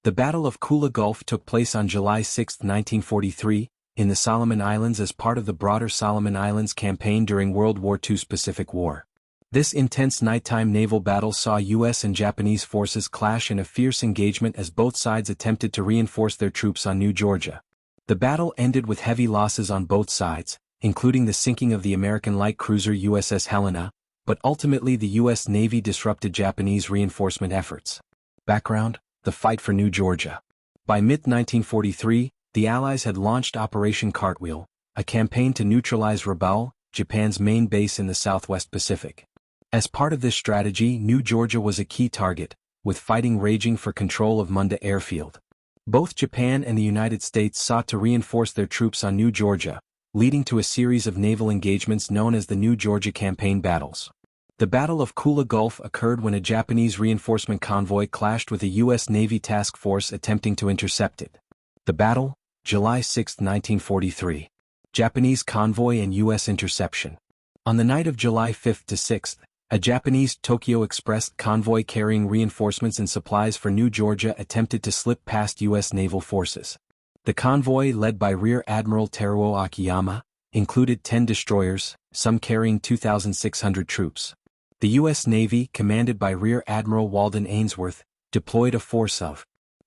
The Battle of Kula Gulf took place on July 6, 1943, in the Solomon Islands as part of the broader Solomon Islands campaign during World War II Pacific War. This intense nighttime naval battle saw U.S. and Japanese forces clash in a fierce engagement as both sides attempted to reinforce their troops on New Georgia. The battle ended with heavy losses on both sides, including the sinking of the American light cruiser USS Helena, but ultimately the U.S. Navy disrupted Japanese reinforcement efforts. Background: the fight for New Georgia. By mid-1943, the Allies had launched Operation Cartwheel, a campaign to neutralize Rabaul, Japan's main base in the Southwest Pacific. As part of this strategy, New Georgia was a key target, with fighting raging for control of Munda Airfield. Both Japan and the United States sought to reinforce their troops on New Georgia, leading to a series of naval engagements known as the New Georgia Campaign battles. The Battle of Kula Gulf occurred when a Japanese reinforcement convoy clashed with a U.S. Navy task force attempting to intercept it. The battle, July 6, 1943. Japanese convoy and U.S. interception. On the night of July 5 to 6, a Japanese Tokyo Express convoy carrying reinforcements and supplies for New Georgia attempted to slip past U.S. naval forces. The convoy, led by Rear Admiral Teruo Akiyama, included 10 destroyers, some carrying 2,600 troops. The U.S. Navy, commanded by Rear Admiral Walden Ainsworth, deployed a force of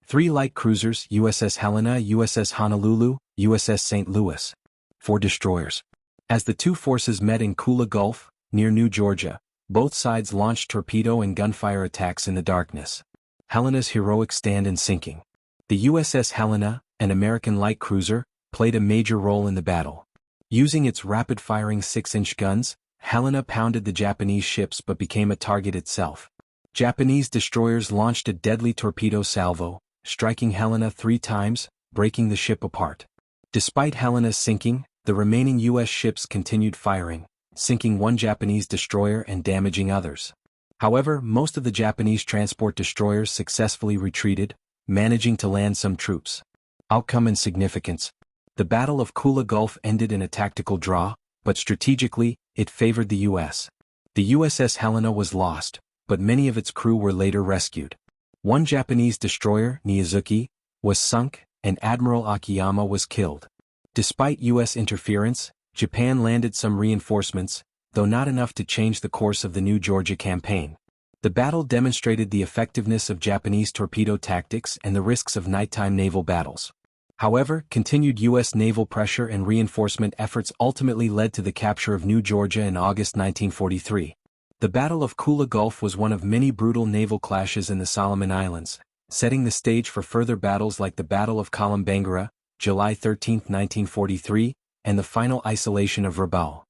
3 light cruisers, USS Helena, USS Honolulu, USS St. Louis, 4 destroyers. As the two forces met in Kula Gulf, near New Georgia, both sides launched torpedo and gunfire attacks in the darkness. Helena's heroic stand and sinking. The USS Helena, an American light cruiser, played a major role in the battle. Using its rapid-firing 6-inch guns, Helena pounded the Japanese ships but became a target itself. Japanese destroyers launched a deadly torpedo salvo, striking Helena 3 times, breaking the ship apart. Despite Helena's sinking, the remaining U.S. ships continued firing, sinking 1 Japanese destroyer and damaging others. However, most of the Japanese transport destroyers successfully retreated, managing to land some troops. Outcome and significance. The Battle of Kula Gulf ended in a tactical draw, but strategically, it favored the U.S. The USS Helena was lost, but many of its crew were later rescued. 1 Japanese destroyer, Niizuki, was sunk, and Admiral Akiyama was killed. Despite U.S. interference, Japan landed some reinforcements, though not enough to change the course of the New Georgia campaign. The battle demonstrated the effectiveness of Japanese torpedo tactics and the risks of nighttime naval battles. However, continued U.S. naval pressure and reinforcement efforts ultimately led to the capture of New Georgia in August 1943. The Battle of Kula Gulf was one of many brutal naval clashes in the Solomon Islands, setting the stage for further battles like the Battle of Kolombangara, July 13, 1943, and the final isolation of Rabaul.